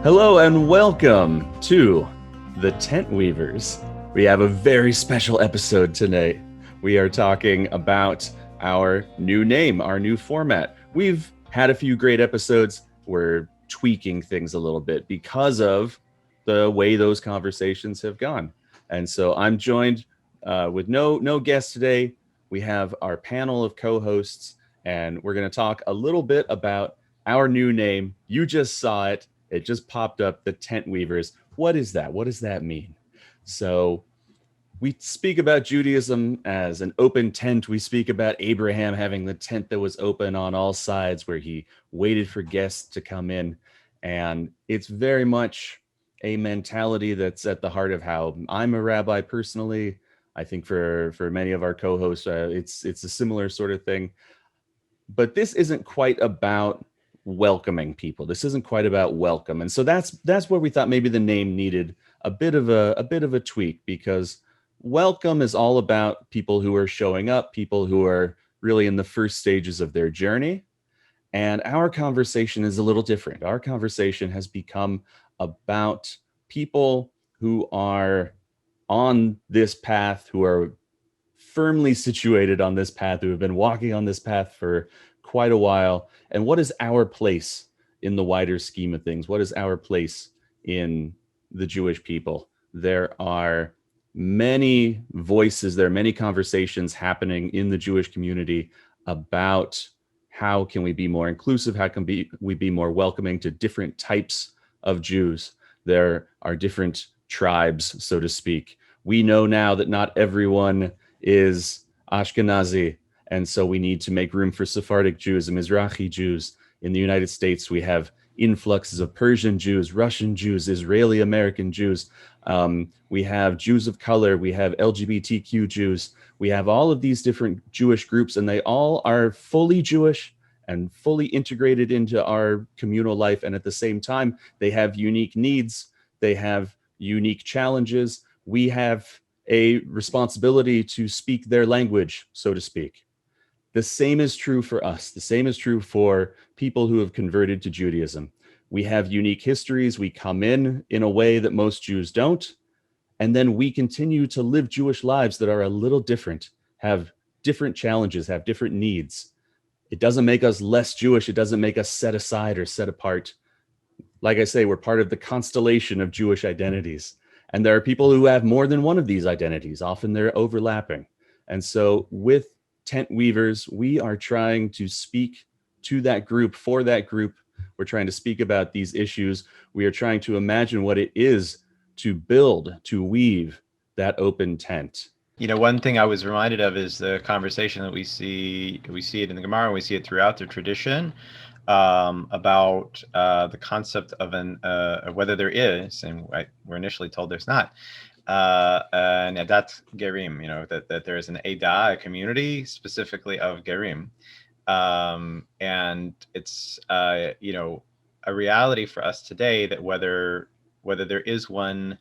Hello and welcome to the TentWeavers. We have a very special episode tonight. We are talking about our new name, our new format. We've had a few great episodes. We're tweaking things a little bit because of the way those conversations have gone. And so I'm joined with no guests today. We have our panel of co-hosts, and we're going to talk a little bit about our new name. You just saw it. It just popped up, the TentWeavers. What is that? What does that mean? So we speak about Judaism as an open tent. We speak about Abraham having the tent that was open on all sides where he waited for guests to come in. And it's very much a mentality that's at the heart of how I'm a rabbi personally. I think for many of our co-hosts, it's a similar sort of thing. But this isn't quite about welcoming people. This isn't quite about welcome. And so that's where we thought maybe the name needed a bit of a tweak, because welcome is all about people who are showing up, people who are really in the first stages of their journey. And our conversation is a little different. Our conversation has become about people who are on this path, who are firmly situated on this path, who have been walking on this path for quite a while. And what is our place in the wider scheme of things? What is our place in the Jewish people? There are many voices, there are many conversations happening in the Jewish community about how can we be more inclusive, how can we be more welcoming to different types of Jews. There are different tribes, so to speak. We know now that not everyone is Ashkenazi, and so we need to make room for Sephardic Jews and Mizrahi Jews. In the United States, we have influxes of Persian Jews, Russian Jews, Israeli American Jews. We have Jews of color. We have LGBTQ Jews. We have all of these different Jewish groups, and they all are fully Jewish and fully integrated into our communal life. And at the same time, they have unique needs. They have unique challenges. We have a responsibility to speak their language, so to speak. The same is true for us. The same is true for people who have converted to Judaism. We have unique histories. We come in a way that most Jews don't. And then we continue to live Jewish lives that are a little different, have different challenges, have different needs. It doesn't make us less Jewish. It doesn't make us set aside or set apart. Like I say, we're part of the constellation of Jewish identities. And there are people who have more than one of these identities. Often they're overlapping. And so with TentWeavers, we are trying to speak to that group, for that group. We're trying to speak about these issues. We are trying to imagine what it is to build, to weave that open tent. You know, one thing I was reminded of is the conversation that we see it in the Gemara, and we see it throughout the tradition, about the concept of whether there is, and we're initially told there's not, an Adat Gerim, that there is an Edah, a community specifically of Gerim. And it's, a reality for us today that whether there is one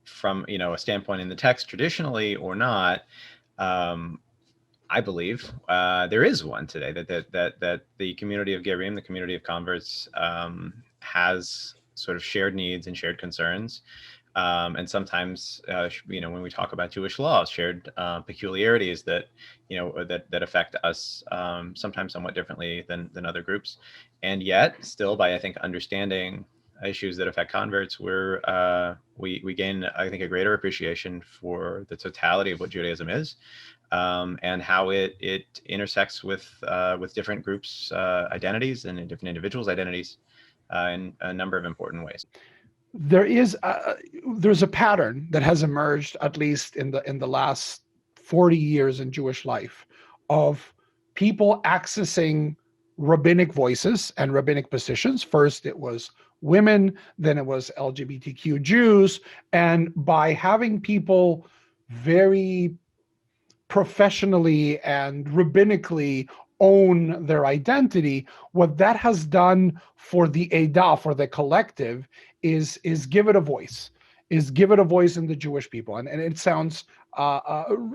from, a standpoint in the text traditionally or not, I believe there is one today that the community of Gerim, the community of converts, has sort of shared needs and shared concerns. And sometimes, when we talk about Jewish law, shared peculiarities that affect us sometimes somewhat differently than other groups. And yet still, by, I think, understanding issues that affect converts, we gain, I think, a greater appreciation for the totality of what Judaism is, and how it intersects with different groups' identities and different individuals' identities in a number of important ways. There's a pattern that has emerged, at least in the last 40 years in Jewish life, of people accessing rabbinic voices and rabbinic positions. First it was women, then it was LGBTQ Jews, and by having people very professionally and rabbinically own their identity, what that has done for the Edah, for the collective, is give it a voice. is give it a voice in the Jewish people. And it sounds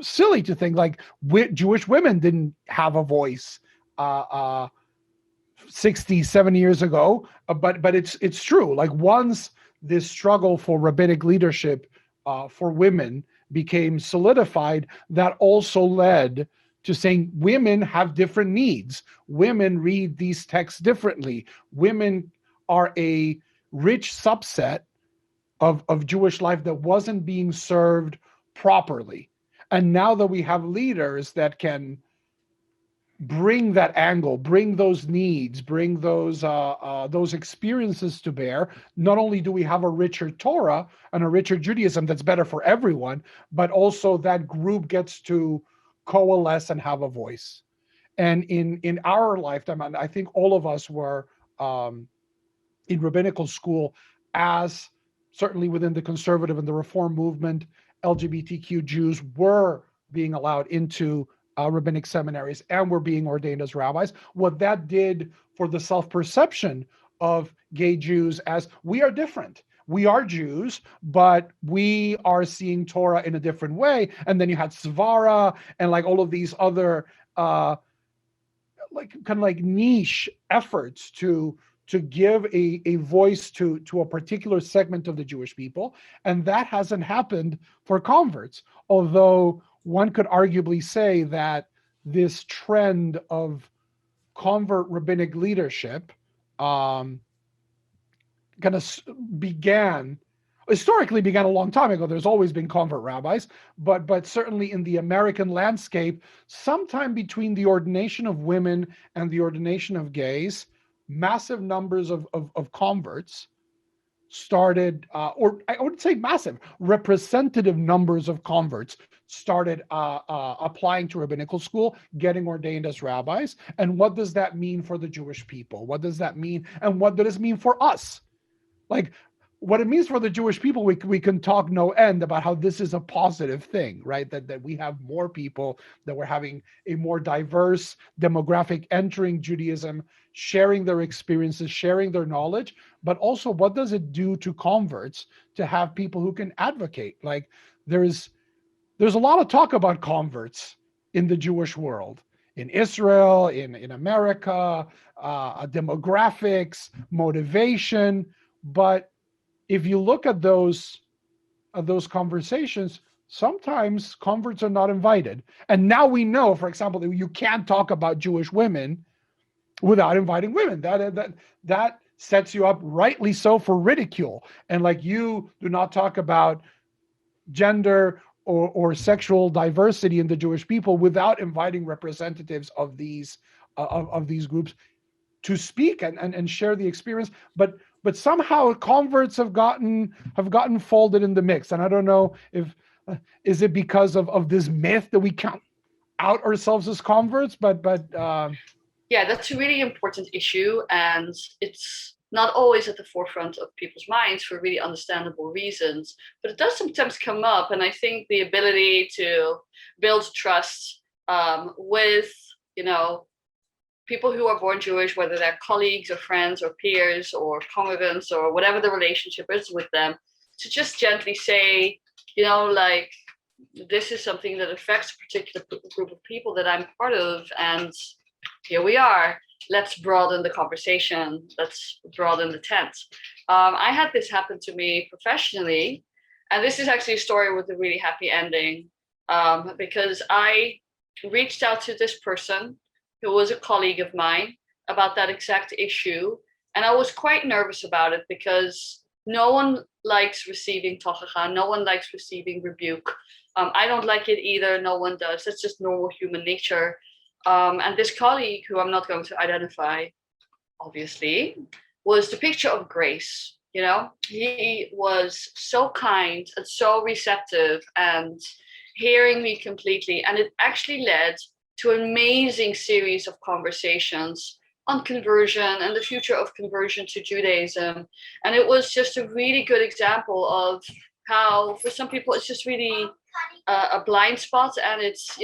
silly to think like Jewish women didn't have a voice 60, 70 years ago, but it's true. Like once this struggle for rabbinic leadership for women became solidified, that also led to saying women have different needs. Women read these texts differently. Women are a rich subset of Jewish life that wasn't being served properly. And now that we have leaders that can bring that angle, bring those needs, bring those experiences to bear, not only do we have a richer Torah and a richer Judaism that's better for everyone, but also that group gets to coalesce and have a voice. And in our lifetime, and I think all of us were in rabbinical school, as certainly within the conservative and the reform movement, LGBTQ Jews were being allowed into rabbinic seminaries and were being ordained as rabbis. What that did for the self-perception of gay Jews as we are different. We are Jews, but we are seeing Torah in a different way. And then you had Svara and like all of these other niche efforts to give a voice to a particular segment of the Jewish people. And that hasn't happened for converts. Although one could arguably say that this trend of convert rabbinic leadership historically began a long time ago. There's always been convert rabbis, but certainly in the American landscape, sometime between the ordination of women and the ordination of gays, massive numbers of converts started, or I wouldn't say massive, representative numbers of converts started applying to rabbinical school, getting ordained as rabbis. And what does that mean for the Jewish people? What does that mean? And what does it mean for us? Like, what it means for the Jewish people, we can talk no end about how this is a positive thing, right? That we have more people, that we're having a more diverse demographic entering Judaism, sharing their experiences, sharing their knowledge. But also, what does it do to converts to have people who can advocate? Like, there's a lot of talk about converts in the Jewish world, in Israel, in America, demographics, motivation. But if you look at those conversations, sometimes converts are not invited. And now we know, for example, that you can't talk about Jewish women without inviting women. That sets you up, rightly so, for ridicule. And like, you do not talk about gender or sexual diversity in the Jewish people without inviting representatives of these groups to speak and share the experience. But somehow converts have gotten folded in the mix. And I don't know if is it because of this myth that we can't out ourselves as converts, but yeah, that's a really important issue, and it's not always at the forefront of people's minds for really understandable reasons, but it does sometimes come up. And I think the ability to build trust with, people who are born Jewish, whether they're colleagues or friends or peers or congregants or whatever the relationship is with them, to just gently say, like, this is something that affects a particular group of people that I'm part of, and here we are. Let's broaden the conversation. Let's broaden the tent. I had this happen to me professionally, and this is actually a story with a really happy ending, because I reached out to this person who was a colleague of mine about that exact issue. And I was quite nervous about it because no one likes receiving tochacha, no one likes receiving rebuke. I don't like it either, no one does. That's just normal human nature. And this colleague, who I'm not going to identify, obviously, was the picture of grace. He was so kind and so receptive and hearing me completely. And it actually led to an amazing series of conversations on conversion and the future of conversion to Judaism. And it was just a really good example of how, for some people, it's just really a blind spot, and it's,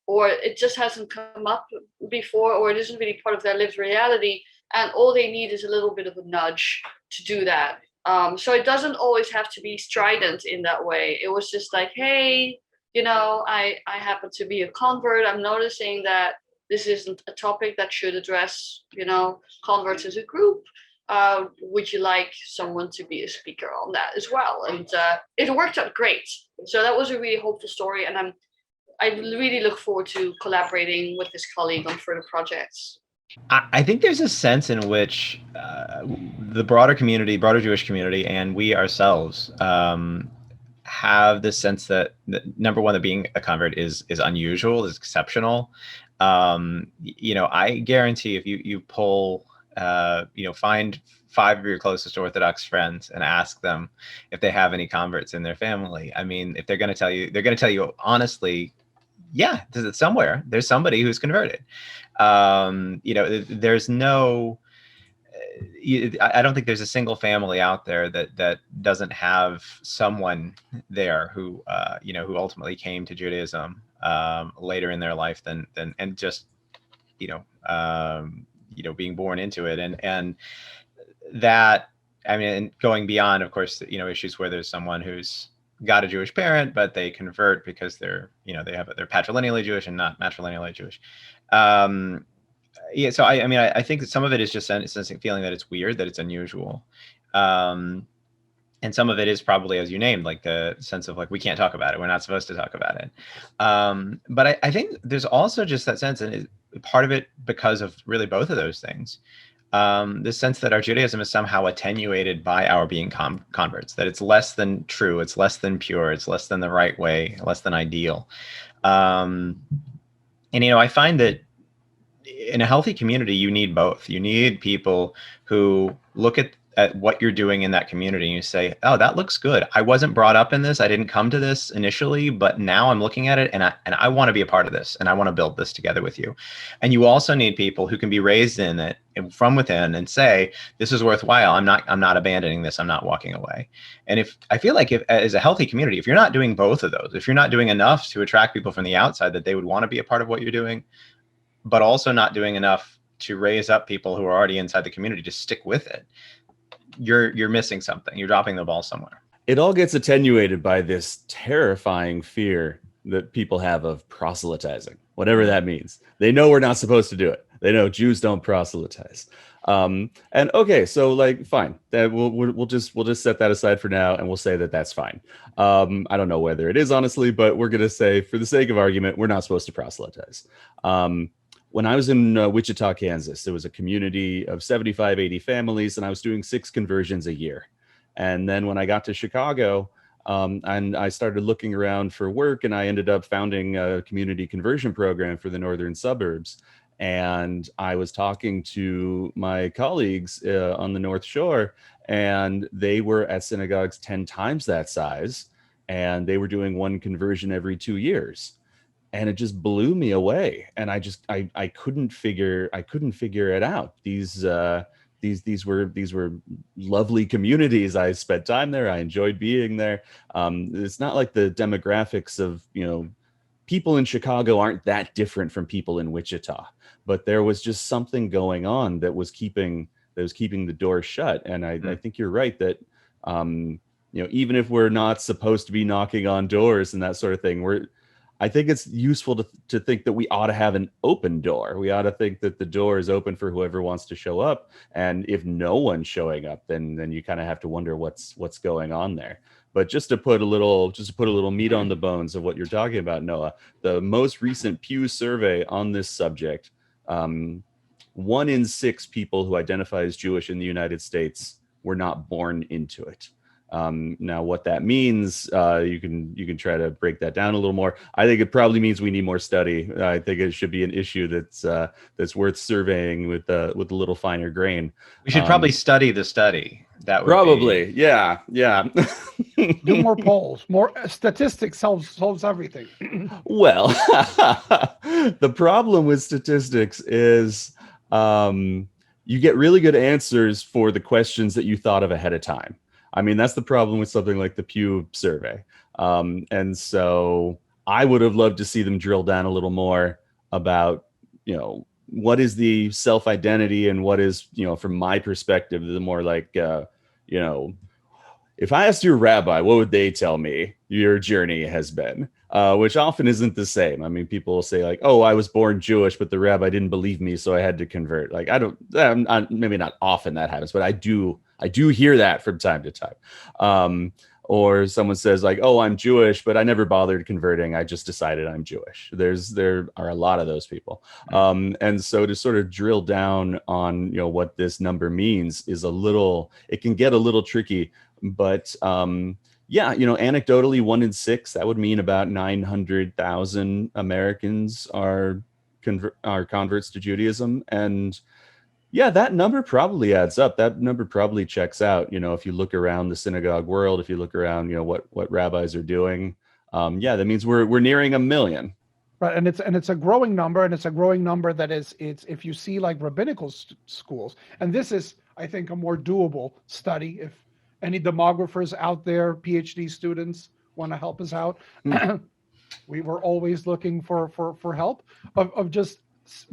or it just hasn't come up before, or it isn't really part of their lived reality. And all they need is a little bit of a nudge to do that. So it doesn't always have to be strident in that way. It was just like, hey, I happen to be a convert. I'm noticing that this isn't a topic that should address, converts as a group. Would you like someone to be a speaker on that as well? And it worked out great. So that was a really hopeful story. And I really look forward to collaborating with this colleague on further projects. I think there's a sense in which the broader Jewish community, and we ourselves have this sense that number one, that being a convert is unusual, is exceptional. I guarantee if you pull, find 5 of your closest Orthodox friends and ask them if they have any converts in their family. I mean, if they're going to tell you honestly, yeah, somewhere there's somebody who's converted. There's no, I don't think there's a single family out there that doesn't have someone there who ultimately came to Judaism later in their life than just being born into it, and that, I mean, and going beyond, of course, issues where there's someone who's got a Jewish parent, but they convert because they're patrilineally Jewish and not matrilineally Jewish. So I think that some of it is just sensing, feeling that it's weird, that it's unusual. And some of it is probably, as you named, like the sense of like, we can't talk about it. We're not supposed to talk about it. But I think there's also just that sense, and part of it because of really both of those things. This sense that our Judaism is somehow attenuated by our being converts, that it's less than true, it's less than pure, it's less than the right way, less than ideal. And I find that in a healthy community, you need both. You need people who look at what you're doing in that community and you say, oh, that looks good. I wasn't brought up in this. I didn't come to this initially, but now I'm looking at it and I want to be a part of this and I want to build this together with you. And you also need people who can be raised in it from within and say, this is worthwhile. I'm not abandoning this. I'm not walking away. And if I feel like as a healthy community, if you're not doing both of those, if you're not doing enough to attract people from the outside that they would want to be a part of what you're doing, but also not doing enough to raise up people who are already inside the community to stick with it, you're missing something. You're dropping the ball somewhere. It all gets attenuated by this terrifying fear that people have of proselytizing, whatever that means. They know we're not supposed to do it. They know Jews don't proselytize. And okay, so like, fine, that we'll just set that aside for now, and we'll say that that's fine. I don't know whether it is, honestly, but we're gonna say, for the sake of argument, we're not supposed to proselytize. When I was in Wichita, Kansas, there was a community of 75, 80 families, and I was doing 6 conversions a year. And then when I got to Chicago, and I started looking around for work, and I ended up founding a community conversion program for the northern suburbs. And I was talking to my colleagues on the North Shore, and they were at synagogues 10 times that size, and they were doing 1 conversion every 2 years. And it just blew me away. And I couldn't figure it out. These were lovely communities. I spent time there. I enjoyed being there. It's not like the demographics of, people in Chicago aren't that different from people in Wichita, but there was just something going on that was keeping the door shut. And I think you're right that, even if we're not supposed to be knocking on doors and that sort of thing, I think it's useful to think that we ought to have an open door. We ought to think that the door is open for whoever wants to show up. And if no one's showing up, then you kind of have to wonder what's going on there. But just to put a little meat on the bones of what you're talking about, Noah, the most recent Pew survey on this subject, 1 in 6 people who identify as Jewish in the United States were not born into it. Now, what that means, you can try to break that down a little more. I think it probably means we need more study. I think it should be an issue that's worth surveying with a little finer grain. We should probably study the study. That would probably, yeah. Do more polls. More statistics solves everything. Well, the problem with statistics is you get really good answers for the questions that you thought of ahead of time. I mean, that's the problem with something like the Pew survey. And so I would have loved to see them drill down a little more about, what is the self-identity and what is, from my perspective, the more like, if I asked your rabbi, what would they tell me your journey has been? Which often isn't the same. I mean, people will say like, "Oh, I was born Jewish, but the rabbi didn't believe me, so I had to convert." Like, maybe not often that happens, but I do hear that from time to time. Or someone says like, "Oh, I'm Jewish, but I never bothered converting. I just decided I'm Jewish." There are a lot of those people. And so to sort of drill down on, what this number means is it can get a little tricky, but anecdotally 1 in 6, that would mean about 900,000 Americans are converts to Judaism. And yeah, that number probably adds up. That number probably checks out. If you look around the synagogue world, if you look around, what rabbis are doing, that means we're nearing 1 million. Right, and it's a growing number, and it's a growing number that it's if you see like rabbinical schools, and this is, I think, a more doable study. If any demographers out there, PhD students, want to help us out, we were always looking for help of just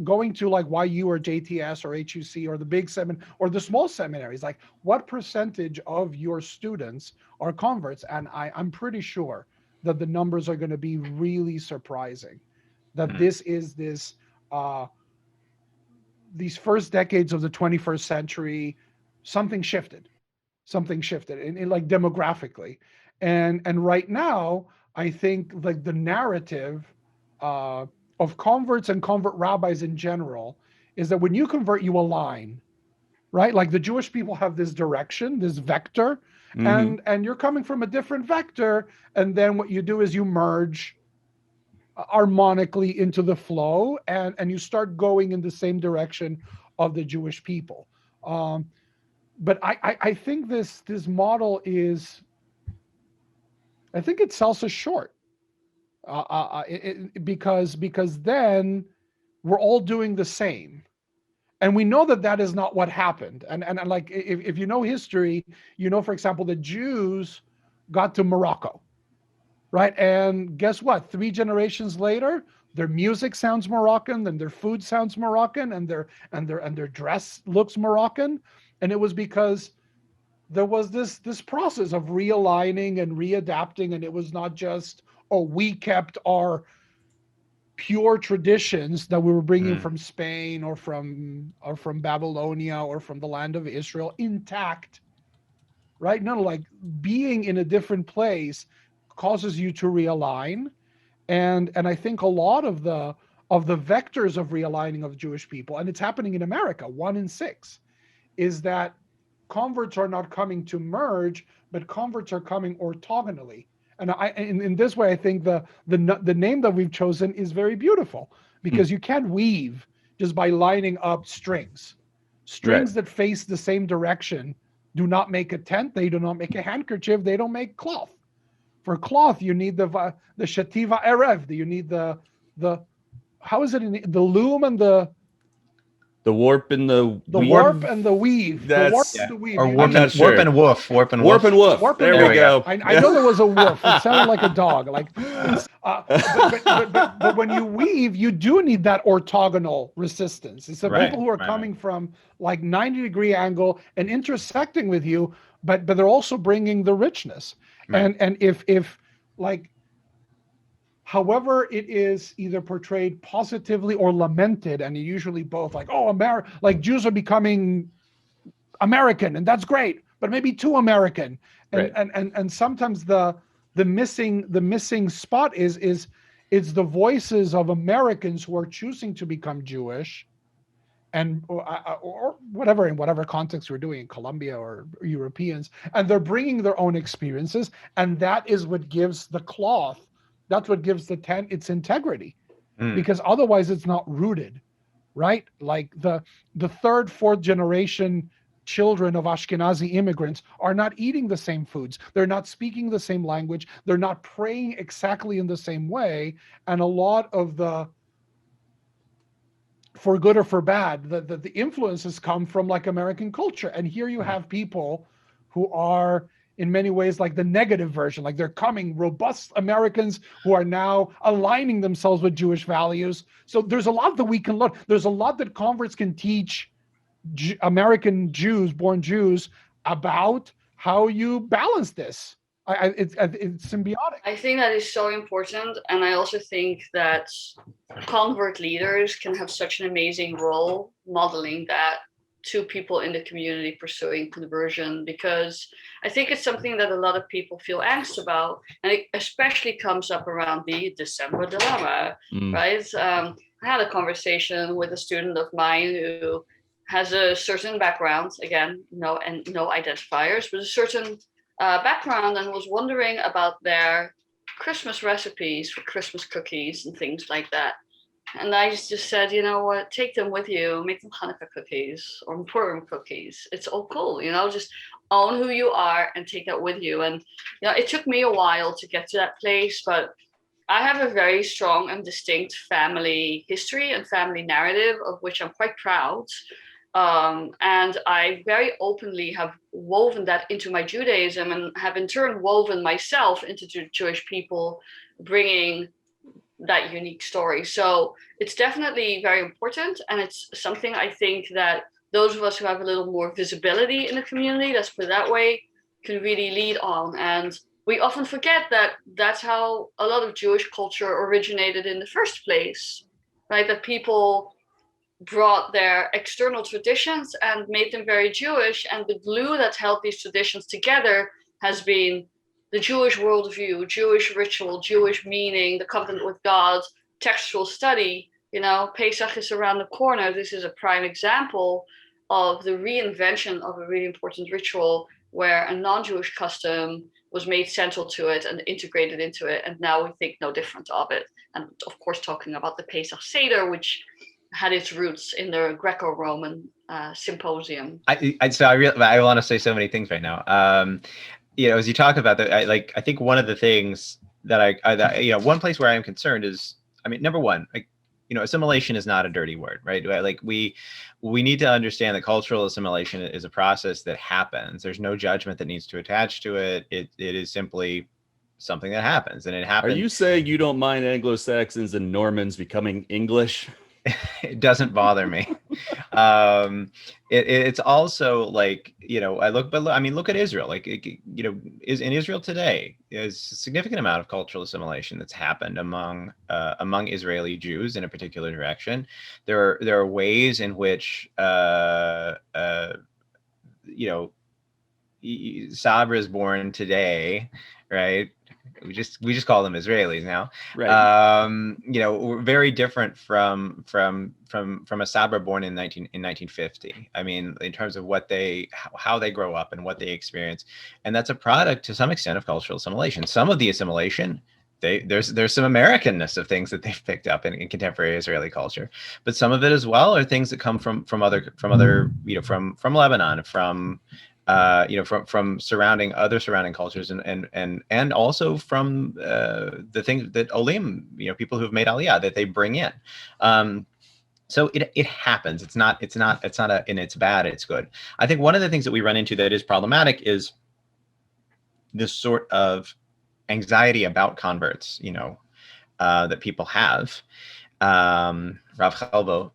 going to like YU or JTS or HUC or the big or the small seminaries, like what percentage of your students are converts? And I'm pretty sure that the numbers are going to be really surprising. That this is these first decades of the 21st century, something shifted in like demographically, and right now I think like the narrative of converts and convert rabbis in general is that when you convert, you align, right? Like the Jewish people have this direction, this vector, and you're coming from a different vector, and then what you do is you merge harmonically into the flow, and you start going in the same direction of the Jewish people. But I think this model is, I think it sells us short. Because then we're all doing the same, and we know that is not what happened. And like if you know history, for example, the Jews got to Morocco, right? And guess what? 3 generations later, their music sounds Moroccan, and their food sounds Moroccan, and their dress looks Moroccan, and it was because there was this process of realigning and readapting, and it was not just, oh, we kept our pure traditions that we were bringing from Spain or from Babylonia or from the land of Israel intact, right? No, like being in a different place causes you to realign, and I think a lot of the vectors of realigning of Jewish people, and it's happening in America, 1 in 6, is that converts are not coming to merge, but converts are coming orthogonally. And in this way, I think the name that we've chosen is very beautiful, because you can't weave just by lining up strings. Strings that face the same direction do not make a tent. They do not make a handkerchief. They don't make cloth. For cloth, you need the shativa erev. You need the how is it in the loom and the warp and the warp and the weave. That's, the warp and the weave. Or I'm not sure. warp and woof. Warp and woof. There we go. I know there was a woof. It sounded like a dog. Like, but when you weave, you do need that orthogonal resistance. It's the people who are coming from like 90-degree angle and intersecting with you, but they're also bringing the richness. And if like, however it is either portrayed positively or lamented, and usually both, like, oh, like Jews are becoming American, and that's great, but maybe too American. And sometimes the missing spot is it's the voices of Americans who are choosing to become Jewish, and or whatever, in whatever context we're doing, in Colombia or Europeans, and they're bringing their own experiences, and that is what gives the cloth, that's what gives the tent its integrity, because otherwise it's not rooted, right? Like the 3rd, 4th generation children of Ashkenazi immigrants are not eating the same foods. They're not speaking the same language. They're not praying exactly in the same way. And a lot of the, for good or for bad, the influences come from like American culture. And here you have people who are in many ways like the negative version, like they're coming robust Americans who are now aligning themselves with Jewish values. So there's a lot that we can learn. There's a lot that converts can teach American Jews, born Jews, about how you balance this. It's symbiotic. I think that is so important. And I also think that convert leaders can have such an amazing role modeling that to people in the community pursuing conversion, because I think it's something that a lot of people feel angst about. And it especially comes up around the December dilemma, right? I had a conversation with a student of mine who has a certain background, again, no identifiers, but a certain background, and was wondering about their Christmas recipes for Christmas cookies and things like that. And I just said, you know what, take them with you, make them Hanukkah cookies or Purim cookies. It's all cool, just own who you are and take that with you. And, it took me a while to get to that place, but I have a very strong and distinct family history and family narrative of which I'm quite proud. And I very openly have woven that into my Judaism and have in turn woven myself into the Jewish people, bringing that unique story. So it's definitely very important. And it's something I think that those of us who have a little more visibility in the community, let's put it that way, can really lead on. And we often forget that that's how a lot of Jewish culture originated in the first place, right? That people brought their external traditions and made them very Jewish. And the glue that held these traditions together has been the Jewish worldview, Jewish ritual, Jewish meaning, the covenant with God, textual study. Pesach is around the corner. This is a prime example of the reinvention of a really important ritual where a non-Jewish custom was made central to it and integrated into it. And now we think no different of it. And of course, talking about the Pesach Seder, which had its roots in the Greco-Roman symposium. I want to say so many things right now. As you talk about that, I think one of the things that one place where I am concerned is, number one, assimilation is not a dirty word, right? Like we need to understand that cultural assimilation is a process that happens. There's no judgment that needs to attach to it. It is simply something that happens, and it happens. Are you saying you don't mind Anglo-Saxons and Normans becoming English? It doesn't bother me. It's also like, look at Israel. Is in Israel today is a significant amount of cultural assimilation that's happened among Israeli Jews in a particular direction. There are ways in which Sabra is born today, right? We just call them Israelis now. Right. We're very different from a Sabra born in 1950. In terms of how they grow up and what they experience, and that's a product to some extent of cultural assimilation. Some of the assimilation, there's some Americanness of things that they've picked up in contemporary Israeli culture, but some of it as well are things that come from Lebanon, from surrounding cultures and also from the things that Olim, people who've made Aliyah, that they bring in. So it happens. It's not and it's bad, it's good. I think one of the things that we run into that is problematic is this sort of anxiety about converts, that people have. Rav Chalbo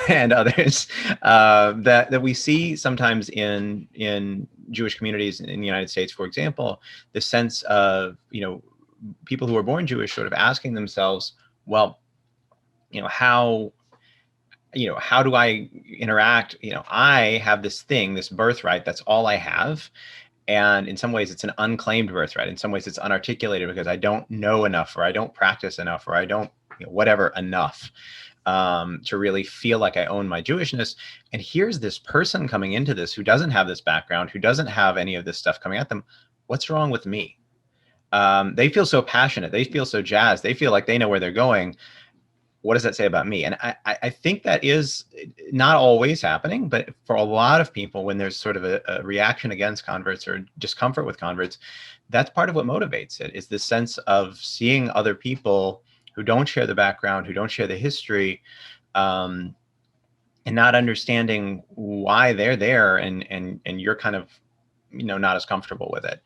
and others that we see sometimes in Jewish communities in the United States, for example, the sense of people who are born Jewish sort of asking themselves, well, how do I interact? I have this thing, this birthright, that's all I have. And in some ways it's an unclaimed birthright. In some ways it's unarticulated because I don't know enough, or I don't practice enough, or I don't whatever enough to really feel like I own my Jewishness. And here's this person coming into this who doesn't have this background, who doesn't have any of this stuff coming at them. What's wrong with me? They feel so passionate. They feel so jazzed. They feel like they know where they're going. What does that say about me? And I think that is not always happening, but for a lot of people, when there's sort of a reaction against converts or discomfort with converts, that's part of what motivates it, is this sense of seeing other people who don't share the background, who don't share the history, and not understanding why they're there, and you're kind of, not as comfortable with it.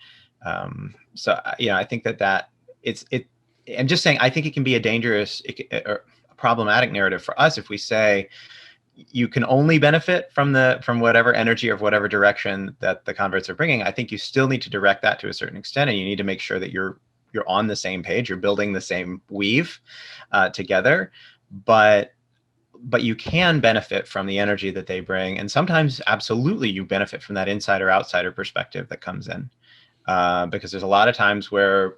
So I think that I'm just saying, I think it can be a dangerous or problematic narrative for us if we say, you can only benefit from whatever energy or whatever direction that the converts are bringing. I think you still need to direct that to a certain extent, and you need to make sure that you're on the same page, you're building the same weave together. But you can benefit from the energy that they bring, and sometimes absolutely you benefit from that insider outsider perspective that comes in, because there's a lot of times where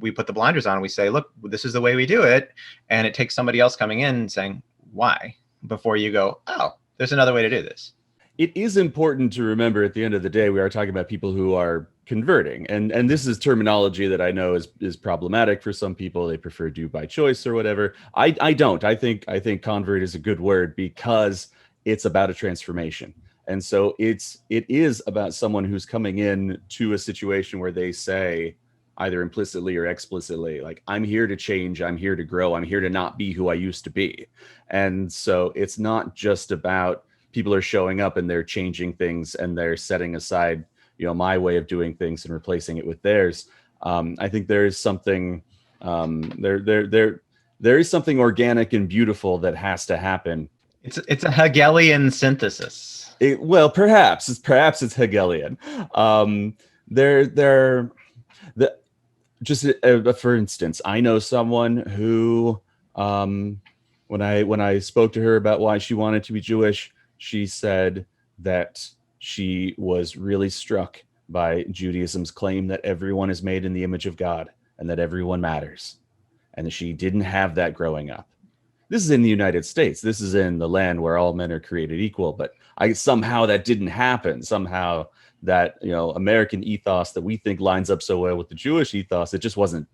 we put the blinders on and we say, look, this is the way we do it, and it takes somebody else coming in and saying why, before you go, oh, there's another way to do this. It is important to remember at the end of the day, we are talking about people who are converting. And this is terminology that I know is problematic for some people. They prefer do by choice or whatever. I don't. I think convert is a good word because it's about a transformation. And so it is about someone who's coming in to a situation where they say, either implicitly or explicitly, like, I'm here to change, I'm here to grow, I'm here to not be who I used to be. And so it's not just about people are showing up and they're changing things and they're setting aside, my way of doing things and replacing it with theirs. I think there is something there is something organic and beautiful that has to happen. It's a Hegelian synthesis. Perhaps it's Hegelian. For instance, I know someone who, when I spoke to her about why she wanted to be Jewish, she said that she was really struck by Judaism's claim that everyone is made in the image of God and that everyone matters, and that she didn't have that growing up. This is in the United States. This is in the land where all men are created equal, but somehow that didn't happen. Somehow that American ethos that we think lines up so well with the Jewish ethos, it just wasn't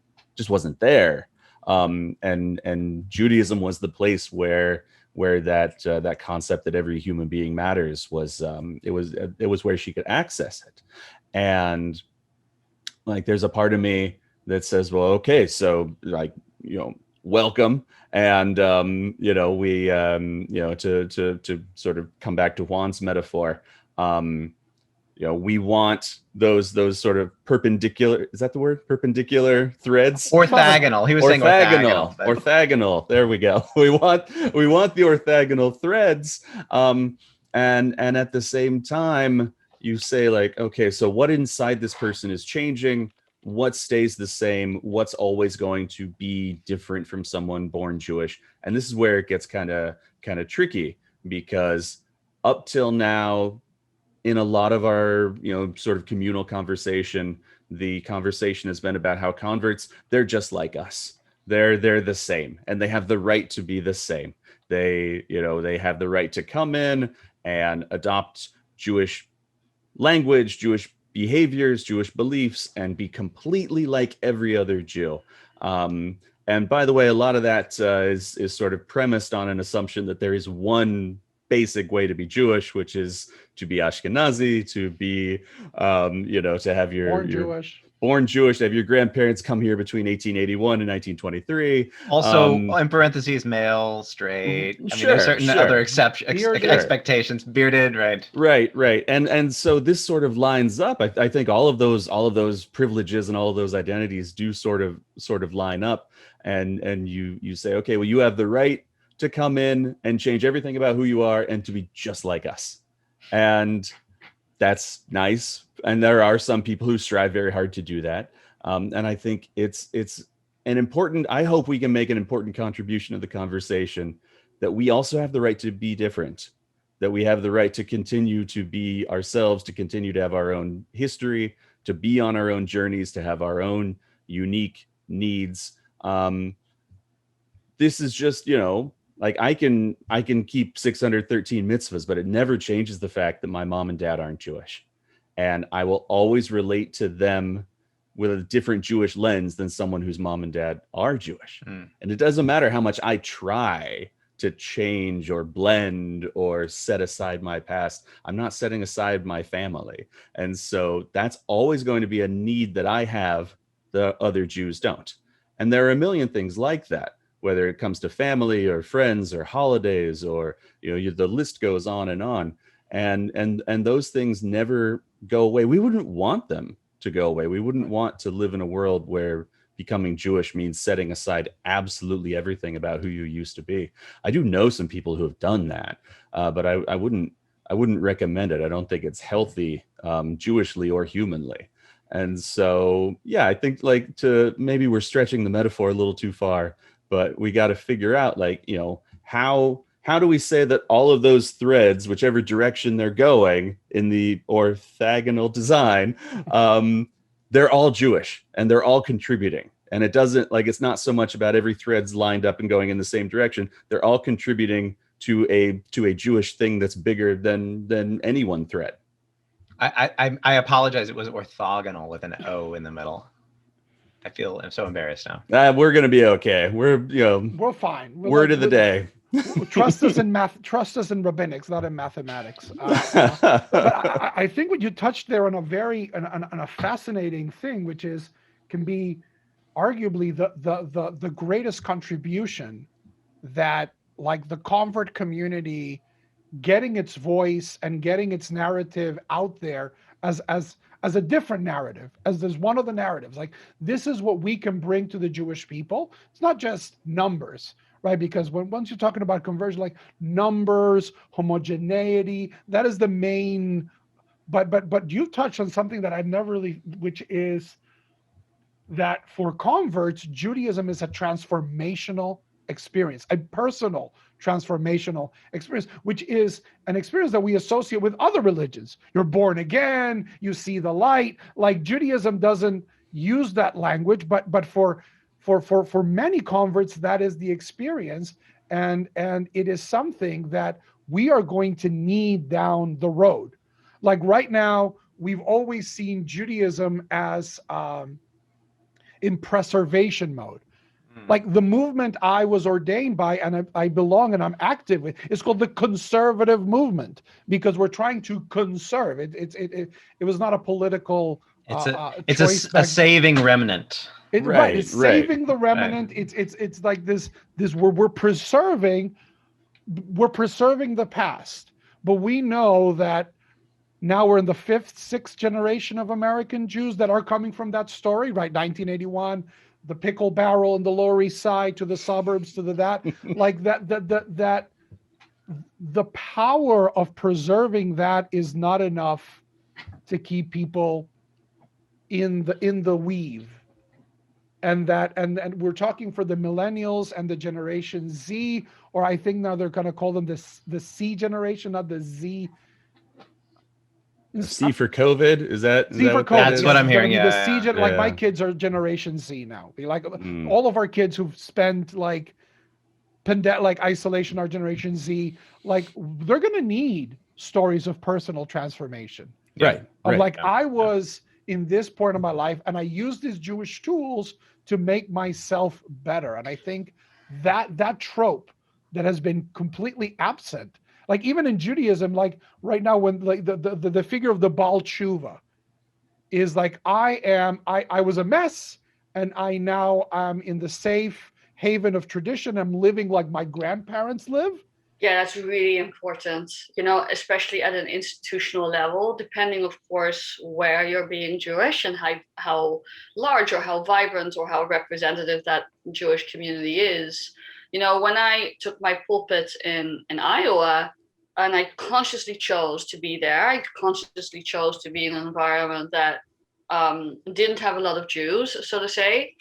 there. And Judaism was the place where that concept that every human being matters was. It was where she could access it. And like, there's a part of me that says, well, okay, so like, welcome. And we to sort of come back to Juan's metaphor, we want those sort of perpendicular, is that the word? Perpendicular threads? Orthogonal. He was saying orthogonal. Orthogonal. There we go. We want the orthogonal threads. And at the same time, you say, like, okay, so what inside this person is changing? What stays the same? What's always going to be different from someone born Jewish? And this is where it gets kind of tricky, because up till now, in a lot of our, sort of communal conversation, the conversation has been about how converts, they're just like us. They're the same, and they have the right to be the same. They have the right to come in and adopt Jewish language, Jewish behaviors, Jewish beliefs, and be completely like every other Jew. And by the way, a lot of that is sort of premised on an assumption that there is one basic way to be Jewish, which is to be Ashkenazi, to be, to have born Jewish, to have your grandparents come here between 1881 and 1923. Also, in parentheses, male, straight. I mean, there's certain other expectations, bearded, right? Right. And so this sort of lines up. I think all of those privileges and all of those identities do sort of line up. And you say, okay, well, you have the right to come in and change everything about who you are and to be just like us. And that's nice. And there are some people who strive very hard to do that. And I think it's an important, I hope we can make an important contribution to the conversation, that we also have the right to be different, that we have the right to continue to be ourselves, to continue to have our own history, to be on our own journeys, to have our own unique needs. This is just, like, I can keep 613 mitzvahs, but it never changes the fact that my mom and dad aren't Jewish. And I will always relate to them with a different Jewish lens than someone whose mom and dad are Jewish. And it doesn't matter how much I try to change or blend or set aside my past. I'm not setting aside my family. And so that's always going to be a need that I have that other Jews don't. And there are a million things like that, whether it comes to family or friends or holidays, or the list goes on. And those things never go away. We wouldn't want them to go away. We wouldn't want to live in a world where becoming Jewish means setting aside absolutely everything about who you used to be. I do know some people who have done that, but I wouldn't recommend it. I don't think it's healthy, Jewishly or humanly. And so, yeah, I think like maybe we're stretching the metaphor a little too far, but we got to figure out like, how do we say that all of those threads, whichever direction they're going in the orthogonal design, they're all Jewish and they're all contributing. And it doesn't like, it's not so much about every thread's lined up and going in the same direction. They're all contributing to a Jewish thing that's bigger than any one thread. I apologize. It was orthogonal with an O in the middle. I'm so embarrassed now. We're gonna be okay. We're fine. Word of the day. Trust us in math. Trust us in rabbinics, not in mathematics. But I think what you touched there on a fascinating thing, which can be arguably the greatest contribution that like the convert community getting its voice and getting its narrative out there as a different narrative, as there's one of the narratives. Like, this is what we can bring to the Jewish people. It's not just numbers, right? Because once you're talking about conversion, like numbers, homogeneity, that is the main. But you've touched on something that I've never really, which is that for converts, Judaism is a transformational experience, a personal transformational experience, which is an experience that we associate with other religions. You're born again, you see the light. Like, Judaism doesn't use that language, but for many converts, that is the experience, and it is something that we are going to need down the road. Like right now, we've always seen Judaism as in preservation mode. Like the movement I was ordained by and I belong and I'm active with, it's called the conservative movement, because we're trying to conserve. It was not a political it's a saving remnant. It's saving the remnant. Right. It's like this we're preserving the past. But we know that now we're in the 5th, 6th generation of American Jews that are coming from that story, right? 1981, the pickle barrel in the Lower East Side to the suburbs to that, like that the power of preserving that is not enough to keep people in the weave. And we're talking for the millennials and the Generation Z, or I think now they're going to call them the C generation, not the Z. C for COVID? Is that C for COVID? That's what I'm hearing. The C like my kids are Generation Z now. Like all of our kids who've spent like isolation are Generation Z. Like, they're going to need stories of personal transformation. Right. Like, I was in this point of my life, and I used these Jewish tools to make myself better. And I think that trope that has been completely absent, like even in Judaism, like right now, when like the figure of the Baal Tshuva is like, I was a mess, and I now am in the safe haven of tradition. I'm living like my grandparents live. Yeah, that's really important, especially at an institutional level, depending, of course, where you're being Jewish and how large or how vibrant or how representative that Jewish community is. When I took my pulpit in Iowa, and I consciously chose to be there, I consciously chose to be in an environment that didn't have a lot of Jews, so to say,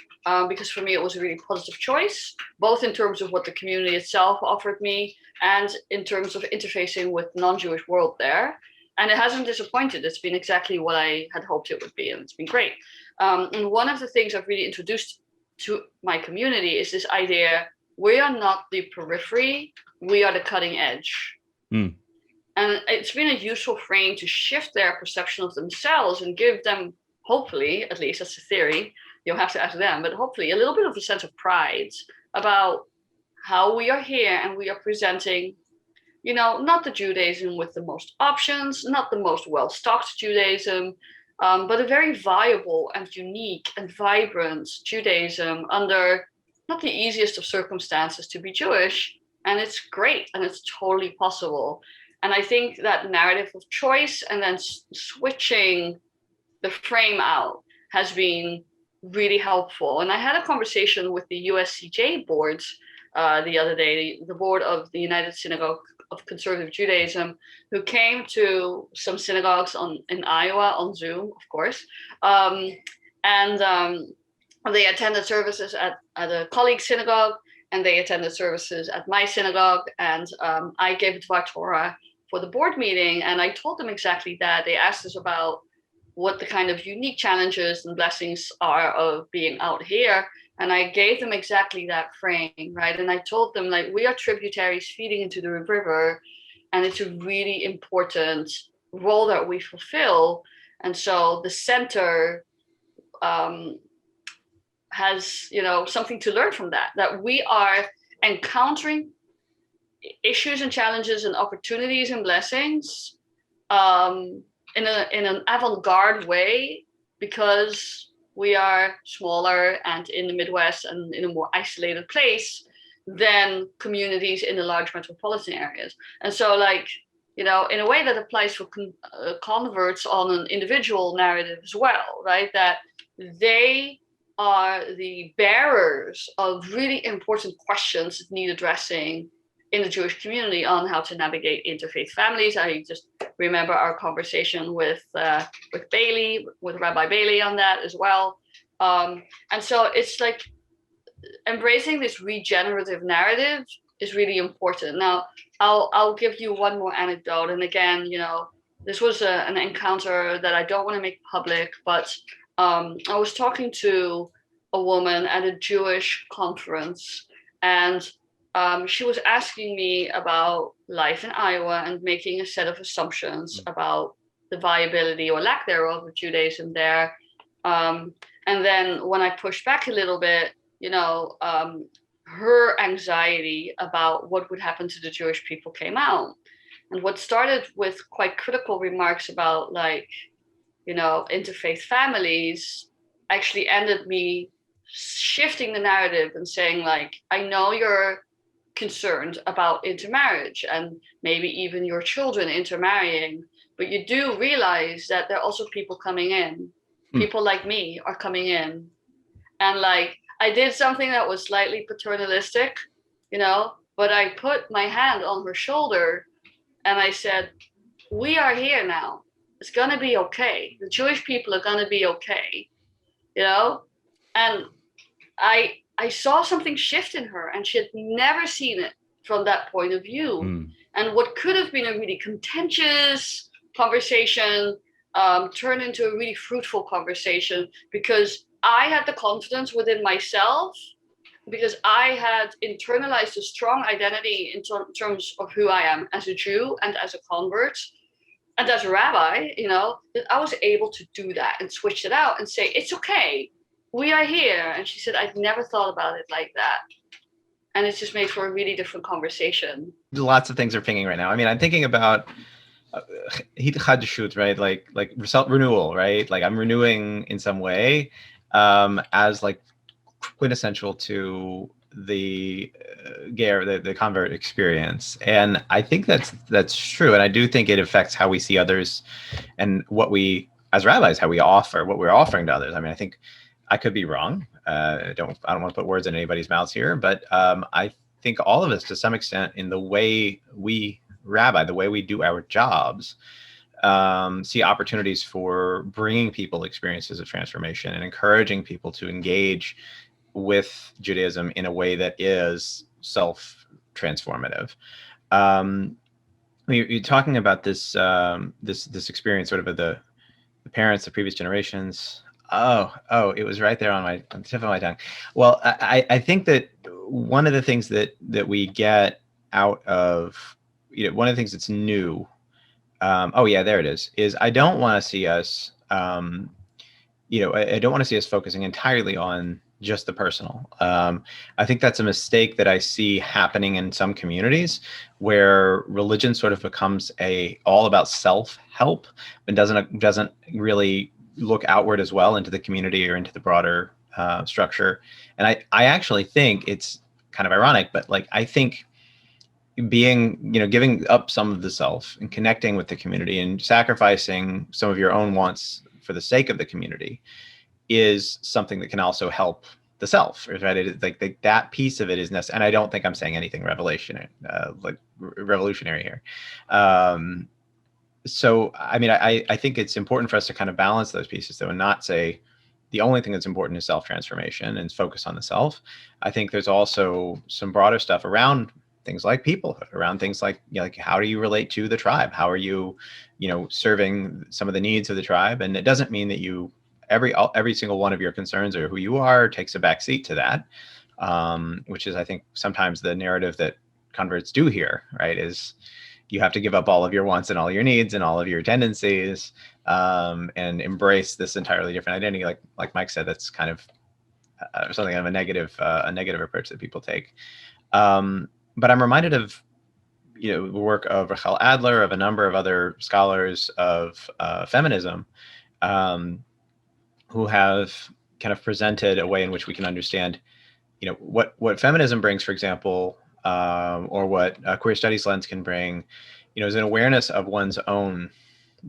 because for me it was a really positive choice, both in terms of what the community itself offered me and in terms of interfacing with non-Jewish world there. And it hasn't disappointed. It's been exactly what I had hoped it would be, and it's been great. And one of the things I've really introduced to my community is this idea: we are not the periphery, we are the cutting edge. And it's been a useful frame to shift their perception of themselves and give them, hopefully, at least that's the theory, you'll have to ask them, but hopefully a little bit of a sense of pride about how we are here and we are presenting, not the Judaism with the most options, not the most well-stocked Judaism, but a very viable and unique and vibrant Judaism under not the easiest of circumstances to be Jewish. And it's great, and it's totally possible. And I think that narrative of choice and then switching the frame out has been really helpful. And I had a conversation with the USCJ boards the other day, the board of the United Synagogue of Conservative Judaism, who came to some synagogues in Iowa on Zoom, of course. And they attended services at a colleague synagogue, and they attended services at my synagogue. And I gave a Dvar Torah for the board meeting, and I told them exactly that. They asked us about what the kind of unique challenges and blessings are of being out here. And I gave them exactly that frame, right? And I told them, like, we are tributaries feeding into the river, and it's a really important role that we fulfill. And so the center has, you know, something to learn from that we are encountering issues and challenges and opportunities and blessings in an avant-garde way, because we are smaller and in the Midwest and in a more isolated place than communities in the large metropolitan areas. And so, like, you know, in a way that applies for converts on an individual narrative as well, right? That they are the bearers of really important questions that need addressing in the Jewish community on how to navigate interfaith families. I just remember our conversation with Bailey, with Rabbi Bailey on that as well. And so it's like embracing this regenerative narrative is really important. Now, I'll give you one more anecdote. And again, you know, this was an encounter that I don't want to make public, but I was talking to a woman at a Jewish conference, and she was asking me about life in Iowa and making a set of assumptions about the viability or lack thereof of Judaism there. And then when I pushed back a little bit, you know, her anxiety about what would happen to the Jewish people came out. And what started with quite critical remarks about, like, you know, interfaith families actually ended me shifting the narrative and saying, like, I know you're concerned about intermarriage and maybe even your children intermarrying, but you do realize that there are also people coming in. People like me are coming in. And, like, I did something that was slightly paternalistic, you know, but I put my hand on her shoulder and I said, we are here now. It's going to be okay. The Jewish people are going to be okay, you know? And I saw something shift in her, and she had never seen it from that point of view. And what could have been a really contentious conversation turned into a really fruitful conversation, because I had the confidence within myself, because I had internalized a strong identity in terms of who I am as a Jew and as a convert and as a rabbi, you know, that I was able to do that and switch it out and say, it's okay, we are here. And she said, I'd never thought about it like that. And it's just made for a really different conversation. Lots of things are pinging right now. I mean, I'm thinking about right? Like renewal, right? Like I'm renewing in some way as like quintessential to the the convert experience. And I think that's true. And I do think it affects how we see others and what we, as rabbis, how we offer, what we're offering to others. I mean, I think I could be wrong. I don't want to put words in anybody's mouths here, but I think all of us, to some extent, in the way we rabbi, the way we do our jobs, see opportunities for bringing people experiences of transformation and encouraging people to engage with Judaism in a way that is self-transformative. You're talking about this this experience, sort of the parents, the previous generations. Oh, it was right there on the tip of my tongue. Well, I think that one of the things that we get out of, you know, one of the things that's new. Oh yeah, there it is I don't want to see us, you know, I don't want to see us focusing entirely on just the personal. I think that's a mistake that I see happening in some communities, where religion sort of becomes all about self-help and doesn't really look outward as well into the community or into the broader structure. And I actually think it's kind of ironic, but like, I think being, you know, giving up some of the self and connecting with the community and sacrificing some of your own wants for the sake of the community is something that can also help the self, right? It is like that piece of it is necessary. And I don't think I'm saying anything revolutionary here. So, I mean, I think it's important for us to kind of balance those pieces, though, and not say the only thing that's important is self-transformation and focus on the self. I think there's also some broader stuff around things like peoplehood, around things like, like how do you relate to the tribe? How are you, serving some of the needs of the tribe? And it doesn't mean that every single one of your concerns or who you are takes a back seat to that, which is, I think, sometimes the narrative that converts do here, right? Is you have to give up all of your wants and all your needs and all of your tendencies, and embrace this entirely different identity. Like Mike said, that's kind of something of a negative approach that people take. But I'm reminded of the work of Rachel Adler, of a number of other scholars of feminism, who have kind of presented a way in which we can understand, what feminism brings, for example, or what a queer studies lens can bring, is an awareness of one's own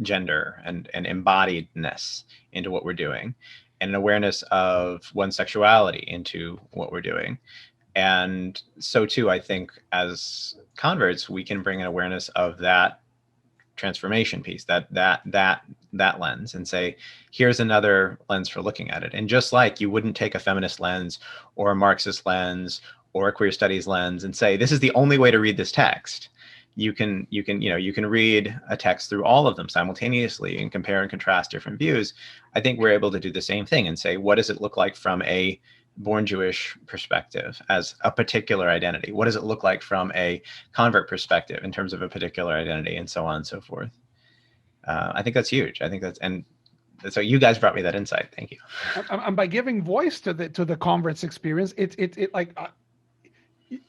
gender and embodiedness into what we're doing, and an awareness of one's sexuality into what we're doing. And so too, I think as converts, we can bring an awareness of that transformation piece, that lens, and say, here's another lens for looking at it. And just like you wouldn't take a feminist lens or a Marxist lens or a queer studies lens and say, this is the only way to read this text. You can read a text through all of them simultaneously and compare and contrast different views. I think we're able to do the same thing and say, what does it look like from a born Jewish perspective as a particular identity? What does it look like from a convert perspective in terms of a particular identity, and so on and so forth? I think that's huge. And so you guys brought me that insight. Thank you. And by giving voice to the convert's experience, it like,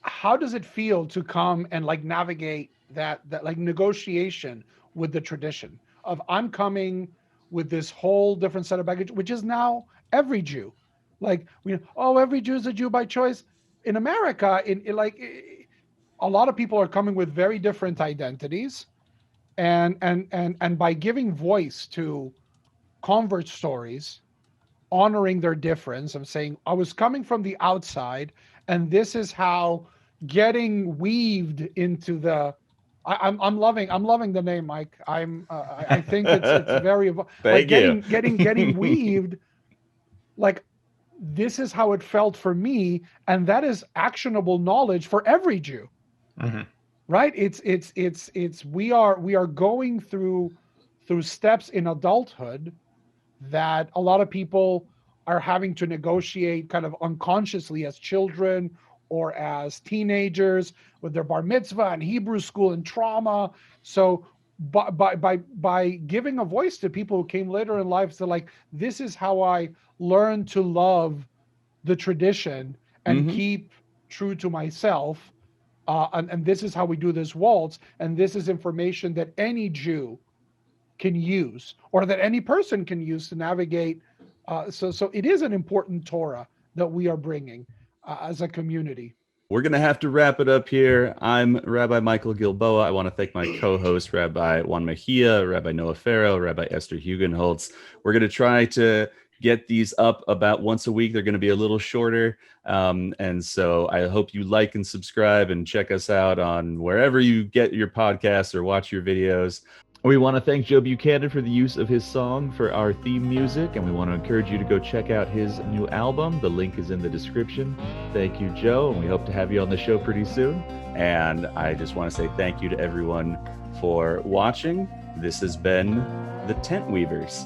how does it feel to come and like navigate that like negotiation with the tradition of, I'm coming with this whole different set of baggage, which is now every Jew. Like, every Jew is a Jew by choice. In America, a lot of people are coming with very different identities, and by giving voice to convert stories, honoring their difference, of saying, I was coming from the outside, and this is how getting weaved into the. I'm loving the name, Mike. I think it's very like getting weaved. Like, this is how it felt for me, and that is actionable knowledge for every Jew. Mm-hmm. Right? It's we are going through steps in adulthood that a lot of people are having to negotiate kind of unconsciously as children or as teenagers with their bar mitzvah and Hebrew school and trauma. So by giving a voice to people who came later in life, so like, this is how I learned to love the tradition and keep true to myself. And this is how we do this waltz. And this is information that any Jew can use, or that any person can use to navigate. So it is an important Torah that we are bringing as a community. We're going to have to wrap it up here. I'm Rabbi Michael Gilboa. I want to thank my co-host, Rabbi Juan Mejia, Rabbi Noah Ferro, Rabbi Esther Hugenholtz. We're going to try to get these up about once a week. They're going to be a little shorter. And so I hope you like and subscribe and check us out on wherever you get your podcasts or watch your videos. We want to thank Joe Buchanan for the use of his song for our theme music, and we want to encourage you to go check out his new album. The link is in the description. Thank you, Joe, and we hope to have you on the show pretty soon. And I just want to say thank you to everyone for watching. This has been the TentWeavers.